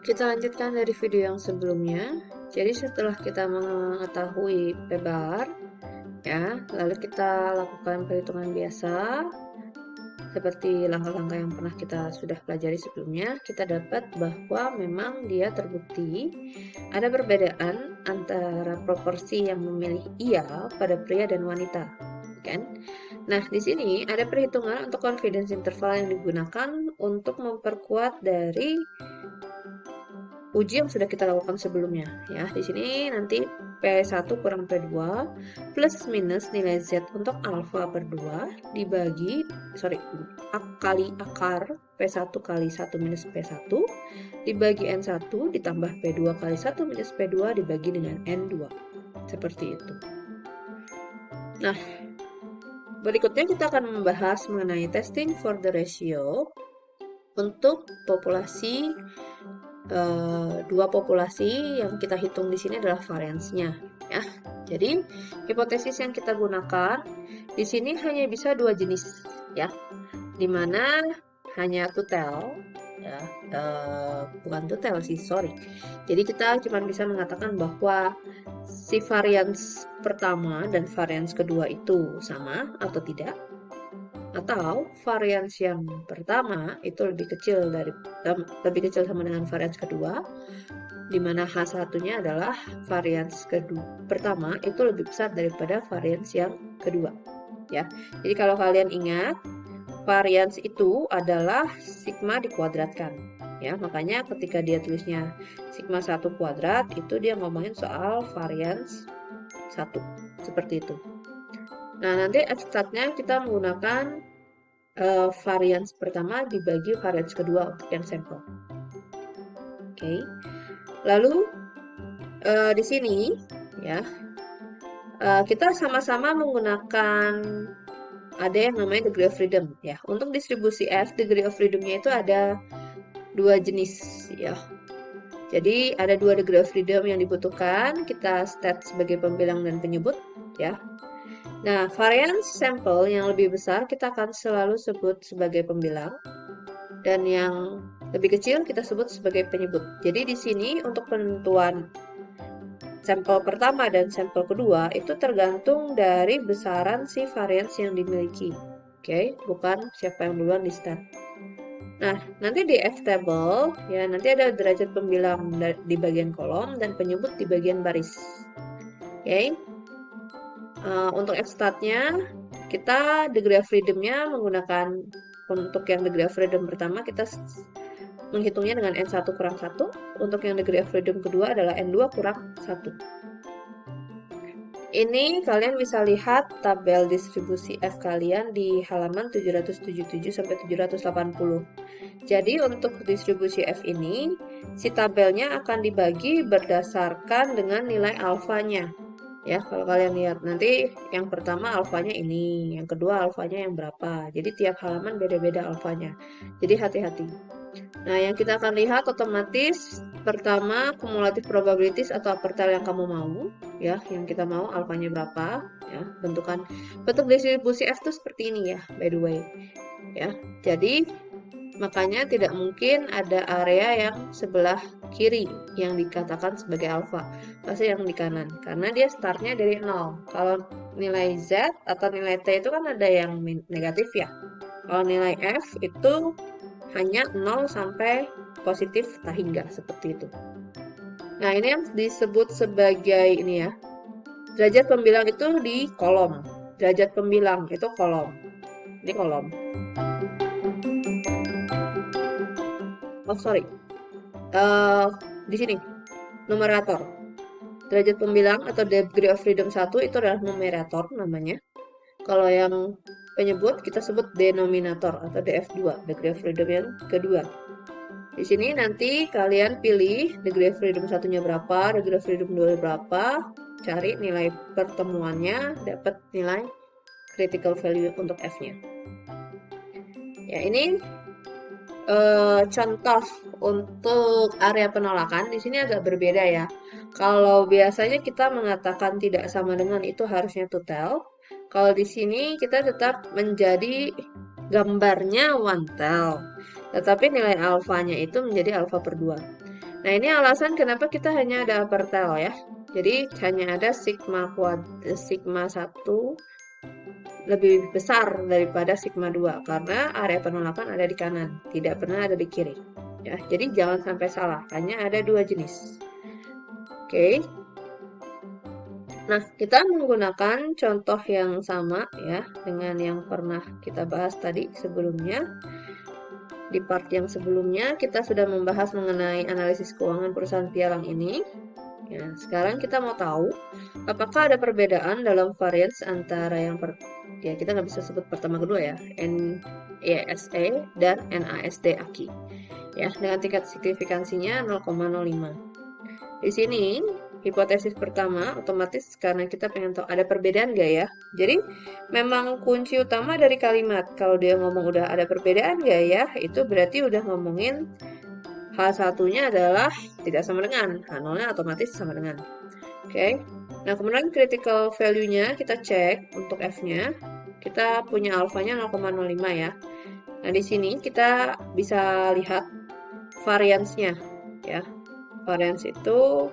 Kita lanjutkan dari video yang sebelumnya. Jadi setelah kita mengetahui P bar, ya, lalu kita lakukan perhitungan biasa seperti langkah-langkah yang pernah kita sudah pelajari sebelumnya. Kita dapat bahwa memang dia terbukti ada perbedaan antara proporsi yang memilih iya pada pria dan wanita, kan? Nah, di sini ada perhitungan untuk confidence interval yang digunakan untuk memperkuat dari uji yang sudah kita lakukan sebelumnya, ya. Di sini nanti P1 kurang P2 plus minus nilai Z untuk alfa per 2 dibagi kali akar P1 kali 1 minus P1 dibagi N1 ditambah P2 kali 1 minus P2 dibagi dengan N2. Seperti itu. Nah, berikutnya kita akan membahas mengenai testing for the ratio untuk populasi. Dua populasi yang kita hitung di sini adalah variansnya, ya. Jadi hipotesis yang kita gunakan di sini hanya bisa dua jenis, ya, dimana hanya tutel, ya, bukan tutel sih, sorry. Jadi kita cuma bisa mengatakan bahwa si varians pertama dan varians kedua itu sama atau tidak, atau varians yang pertama itu lebih kecil sama dengan varians kedua, di mana H1-nya adalah varians pertama itu lebih besar daripada varians yang kedua, ya. Jadi kalau kalian ingat, varians itu adalah sigma dikuadratkan, ya. Makanya ketika dia tulisnya sigma 1 kuadrat, itu dia ngomongin soal varians 1, seperti itu. Nah, nanti abstraknya kita menggunakan varians pertama dibagi varians kedua untuk yang sampel. Oke. Lalu di sini, ya, kita sama-sama menggunakan ada yang namanya degree of freedom, ya. Untuk distribusi F, degree of freedom-nya itu ada dua jenis, ya. Jadi ada dua degree of freedom yang dibutuhkan. Kita stat sebagai pembilang dan penyebut, ya. Nah, variance sampel yang lebih besar kita akan selalu sebut sebagai pembilang, dan yang lebih kecil kita sebut sebagai penyebut. Jadi di sini untuk penentuan sampel pertama dan sampel kedua itu tergantung dari besaran si varians yang dimiliki. Oke, bukan siapa yang duluan di start. Nah, nanti di F table, ya, nanti ada derajat pembilang di bagian kolom dan penyebut di bagian baris. Oke. Untuk F statnya, kita degree of freedom-nya menggunakan, untuk yang degree of freedom pertama kita menghitungnya dengan N1 kurang 1. Untuk yang degree of freedom kedua adalah N2 kurang 1. Ini kalian bisa lihat tabel distribusi F kalian di halaman 777 sampai 780. Jadi untuk distribusi F ini, si tabelnya akan dibagi berdasarkan dengan nilai alfanya. Ya, kalau kalian lihat nanti yang pertama alfanya ini, yang kedua alfanya yang berapa. Jadi tiap halaman beda-beda alfanya. Jadi hati-hati. Nah, yang kita akan lihat otomatis pertama cumulative probabilities atau pertel yang kamu mau, ya, yang kita mau alfanya berapa, ya. Bentuk distribusi F itu seperti ini ya, by the way. Ya. Jadi makanya tidak mungkin ada area yang sebelah kiri yang dikatakan sebagai alfa, pasti yang di kanan, karena dia startnya dari 0. Kalau nilai Z atau nilai T itu kan ada yang negatif ya. Kalau nilai F itu hanya 0 sampai positif tak hingga, seperti itu. Nah, ini yang disebut sebagai ini ya. Derajat pembilang itu di kolom. Derajat pembilang itu kolom. Ini kolom. Oh, sorry. Di sini numerator. Derajat pembilang atau degree of freedom 1 itu adalah numerator namanya. Kalau yang penyebut kita sebut denominator atau DF2, degree of freedom yang kedua. Di sini nanti kalian pilih degree of freedom satunya berapa, degree of freedom 2 berapa, cari nilai pertemuannya, dapat nilai critical value untuk F-nya. Ya, ini contoh untuk area penolakan. Di sini agak berbeda ya. Kalau biasanya kita mengatakan tidak sama dengan itu harusnya tutel. Kalau di sini kita tetap menjadi gambarnya one tel. Tetapi nilai alfanya itu menjadi alfa per 2. Nah, ini alasan kenapa kita hanya ada upper tail ya. Jadi hanya ada sigma 1 lebih besar daripada sigma 2 karena area penolakan ada di kanan, tidak pernah ada di kiri. Ya, jadi jangan sampai salah, hanya ada dua jenis. Oke. Nah, kita menggunakan contoh yang sama ya dengan yang pernah kita bahas tadi sebelumnya. Di part yang sebelumnya kita sudah membahas mengenai analisis keuangan perusahaan pialang ini. Ya, sekarang kita mau tahu apakah ada perbedaan dalam variance antara ya kita nggak bisa sebut pertama kedua ya, NISA dan NASD AKI. Ya, dengan tingkat signifikansinya 0,05. Di sini hipotesis pertama otomatis karena kita pengen tahu ada perbedaan nggak ya. Jadi memang kunci utama dari kalimat kalau dia ngomong udah ada perbedaan nggak ya, itu berarti udah ngomongin H1-nya adalah tidak sama dengan, H0-nya otomatis sama dengan. Oke. Nah, kemudian critical value-nya kita cek untuk F-nya. Kita punya alfanya 0,05 ya. Nah, di sini kita bisa lihat variance-nya ya. Variance itu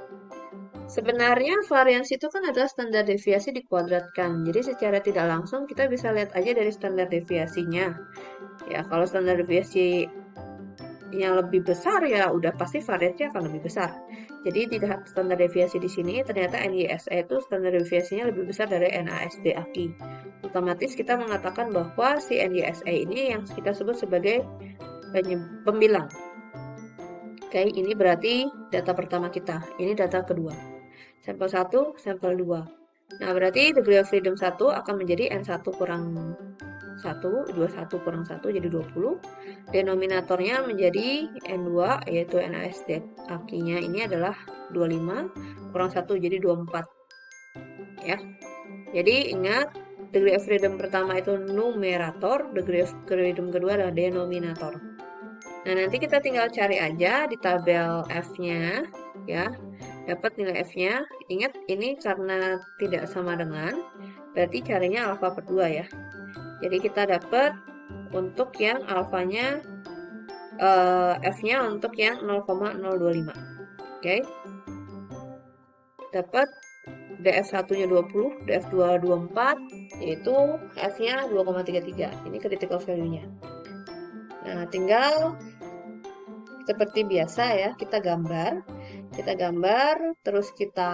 sebenarnya variance itu kan adalah standar deviasi dikuadratkan. Jadi secara tidak langsung kita bisa lihat aja dari standar deviasinya. Ya, kalau standar deviasi yang lebih besar ya udah pasti variasinya akan lebih besar. Jadi tidak standar deviasi di sini ternyata NISA itu standar deviasinya lebih besar dari NASD AKI. Otomatis kita mengatakan bahwa si NISA ini yang kita sebut sebagai pembilang. Oke, ini berarti data pertama kita. Ini data kedua. Sampel 1, sampel 2. Nah, berarti degree of freedom 1 akan menjadi N1 kurang 1, 21 kurang 1 jadi 20. Denominatornya menjadi N2 yaitu NASD AKI-nya ini adalah 25 kurang 1 jadi 24. Ya. Jadi ingat degree of freedom pertama itu numerator, degree of freedom kedua adalah denominator. Nah, nanti kita tinggal cari aja di tabel F-nya ya. Dapat nilai F-nya. Ingat ini karena tidak sama dengan berarti carinya alfa per 2 ya. Jadi kita dapat untuk yang alfanya F-nya untuk yang 0,025. Oke. Dapat DF1-nya 20, DF2 24, yaitu F-nya 2,33. Ini critical value-nya. Nah, tinggal seperti biasa ya, kita gambar. Kita gambar, terus kita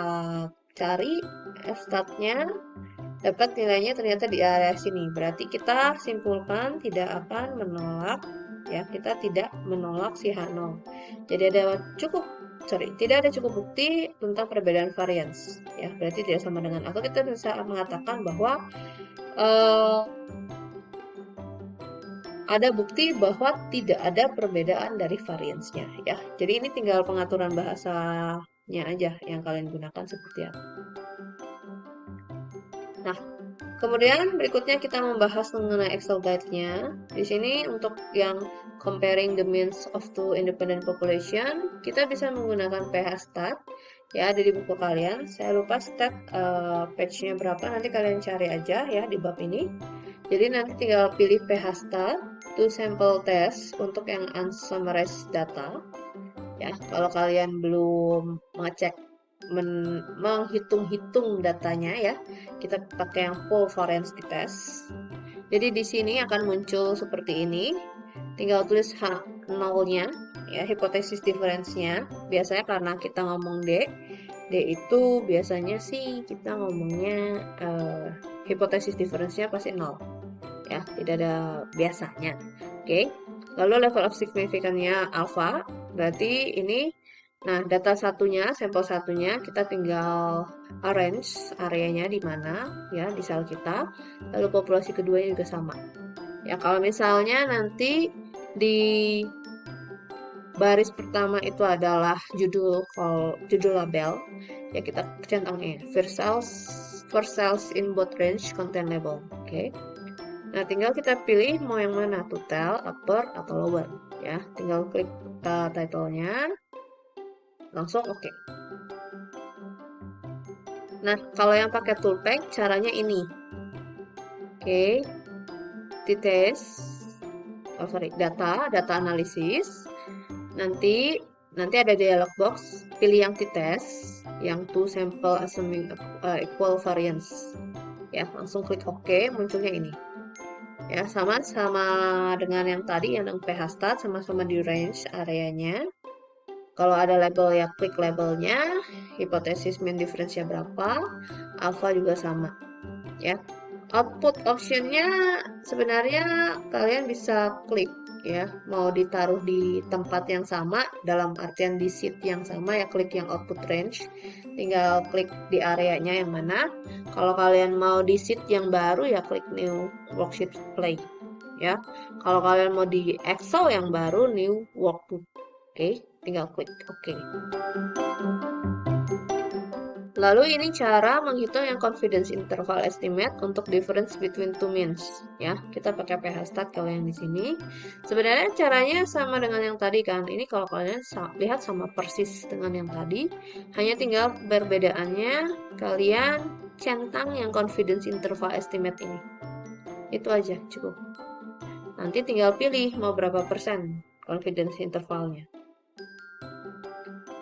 cari F-stat-nya, dapat nilainya ternyata di area sini. Berarti kita simpulkan tidak akan menolak ya, kita tidak menolak si H0. Jadi tidak ada cukup bukti tentang perbedaan variance ya, berarti tidak sama dengan, atau kita bisa mengatakan bahwa ada bukti bahwa tidak ada perbedaan dari variance-nya ya. Jadi ini tinggal pengaturan bahasanya aja yang kalian gunakan seperti apa. Nah, kemudian berikutnya kita membahas mengenai Excel guide-nya. Di sini untuk yang comparing the means of two independent population, kita bisa menggunakan PH stat. Ya, ada di buku kalian. Saya lupa stat page-nya berapa, nanti kalian cari aja ya di bab ini. Jadi nanti tinggal pilih PH stat, to sample test untuk yang unsummarized data. Ya, kalau kalian belum mengecek menghitung-hitung datanya ya, kita pakai yang whole variance test. Jadi di sini akan muncul seperti ini. Tinggal tulis H0-nya ya, hipotesis difference-nya. Biasanya karena kita ngomong D itu biasanya sih kita ngomongnya hipotesis difference-nya pasti 0. Ya, tidak ada biasanya. Oke. Lalu level of significance-nya alpha, berarti ini. Nah, data satunya, sampel satunya, kita tinggal arrange areanya di mana, ya, di sel kita. Lalu populasi keduanya juga sama. Ya, kalau misalnya nanti di baris pertama itu adalah judul label, ya kita centangnya first cells in both range contain label. Oke. Nah, tinggal kita pilih mau yang mana, to tell, upper, atau lower. Ya, tinggal klik title-nya. Langsung oke. Nah, kalau yang pakai toolpack caranya ini. Oke. Data analisis. Nanti nanti ada dialog box, pilih yang t-test, yang to sample assuming equal variance. Ya, langsung klik OK, munculnya ini. Ya, sama dengan yang tadi, yang phstat, sama-sama di range areanya. Kalau ada label ya klik labelnya, hipotesis mean difference-nya berapa, alpha juga sama. Ya, output optionnya sebenarnya kalian bisa klik ya, mau ditaruh di tempat yang sama, dalam artian di sheet yang sama ya klik yang output range, tinggal klik di areanya yang mana. Kalau kalian mau di sheet yang baru ya klik new worksheet play ya. Kalau kalian mau di Excel yang baru new workbook, oke, tinggal klik OK. Lalu ini cara menghitung yang confidence interval estimate untuk difference between two means. Ya, kita pakai phstat kalau yang di sini. Sebenarnya caranya sama dengan yang tadi kan. Ini kalau kalian lihat sama persis dengan yang tadi. Hanya tinggal perbedaannya kalian centang yang confidence interval estimate ini. Itu aja cukup. Nanti tinggal pilih mau berapa persen confidence intervalnya.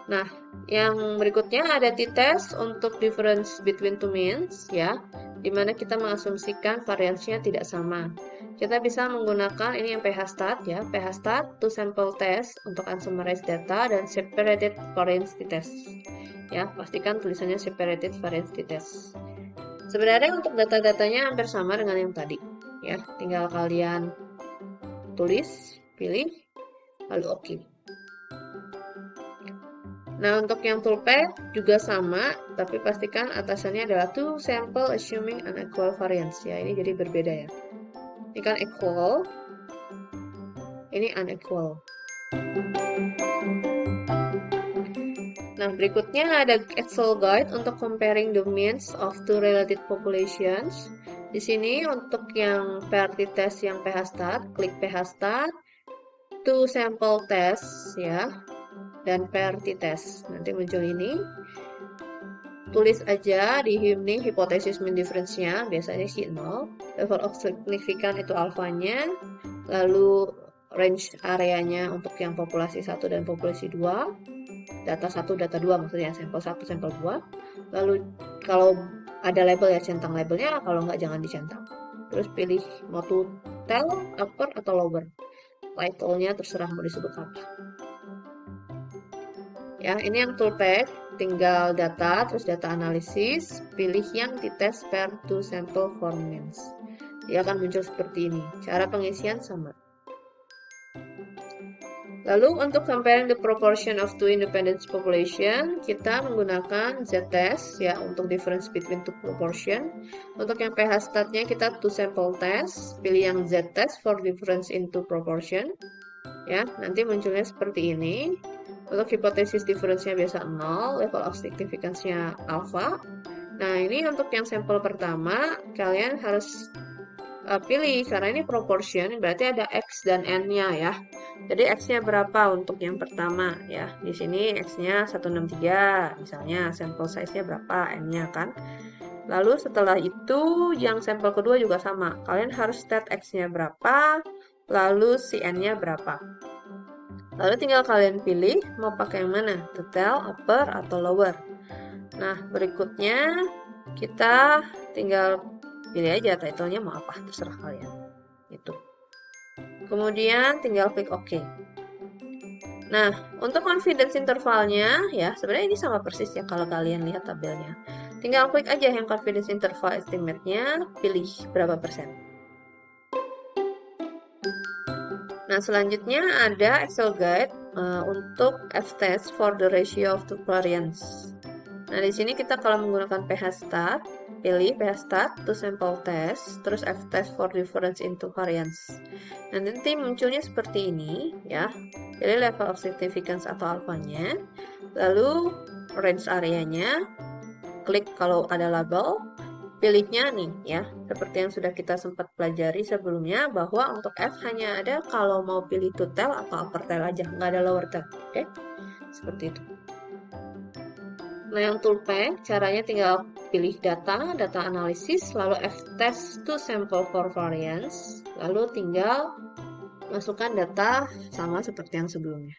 Nah, yang berikutnya ada t-test untuk difference between two means ya, dimana kita mengasumsikan variansinya tidak sama. Kita bisa menggunakan ini yang phstat ya, phstat to sample test untuk unsummarize data dan separated variance t-test. Ya, pastikan tulisannya separated variance t-test. Sebenarnya untuk data-datanya hampir sama dengan yang tadi. Ya, tinggal kalian tulis, pilih, lalu OK. Nah, untuk yang toolpath juga sama, tapi pastikan atasannya adalah to sample assuming unequal variance. Ya, ini jadi berbeda ya. Ini kan equal, ini unequal. Nah, berikutnya ada Excel guide untuk comparing the means of two related populations. Di sini untuk yang per t-test yang phstat, klik phstat, to sample test ya, dan per t-test. Nanti muncul ini. Tulis aja di ini hipotesis mean difference-nya, biasanya sih 0. Level of significance itu alfanya. Lalu range areanya untuk yang populasi 1 dan populasi 2. Data 1, data 2 maksudnya, sampel 1, sampel 2. Lalu kalau ada label ya centang labelnya, kalau nggak jangan dicentang. Terus pilih mau to tell, upper atau lower. Title-nya terserah mau disebut apa. Ya, ini yang toolpath, tinggal data, terus data analisis, pilih yang t-test per to sample for means. Dia akan muncul seperti ini. Cara pengisian sama. Lalu untuk comparing the proportion of two independent population, kita menggunakan z-test ya untuk difference between two proportion. Untuk yang phstat-nya kita to sample test, pilih yang z-test for difference in two proportion. Ya, nanti munculnya seperti ini. Untuk hipotesis difference-nya biasa 0, level of significance-nya alpha. Nah, ini untuk yang sampel pertama, kalian harus pilih, karena ini proportion, berarti ada X dan N-nya ya. Jadi X-nya berapa untuk yang pertama ya. Di sini X-nya 163, misalnya sampel size-nya berapa, N-nya kan. Lalu setelah itu, yang sampel kedua juga sama. Kalian harus state X-nya berapa, lalu si N-nya berapa. Lalu tinggal kalian pilih mau pakai yang mana, detail, upper, atau lower. Nah, berikutnya kita tinggal pilih aja title-nya mau apa, terserah kalian. Itu. Kemudian tinggal klik OK. Nah, untuk confidence intervalnya, ya sebenarnya ini sama persis ya kalau kalian lihat tabelnya. Tinggal klik aja yang confidence interval estimate-nya, pilih berapa persen. Nah, selanjutnya ada Excel guide untuk F-test for the ratio of two variance. Nah, di sini kita kalau menggunakan phstat, pilih phstat to sample test, terus F-test for difference in two variance. Nah, nanti munculnya seperti ini, ya. Pilih level of significance atau alfanya, lalu range areanya, klik kalau ada label, pilihnya nih ya, seperti yang sudah kita sempat pelajari sebelumnya, bahwa untuk F hanya ada kalau mau pilih to tell atau upper tell aja, nggak ada lower tell, oke? Seperti itu. Nah, yang toolpath, caranya tinggal pilih data, data analisis, lalu F-test to sample for variance, lalu tinggal masukkan data sama seperti yang sebelumnya.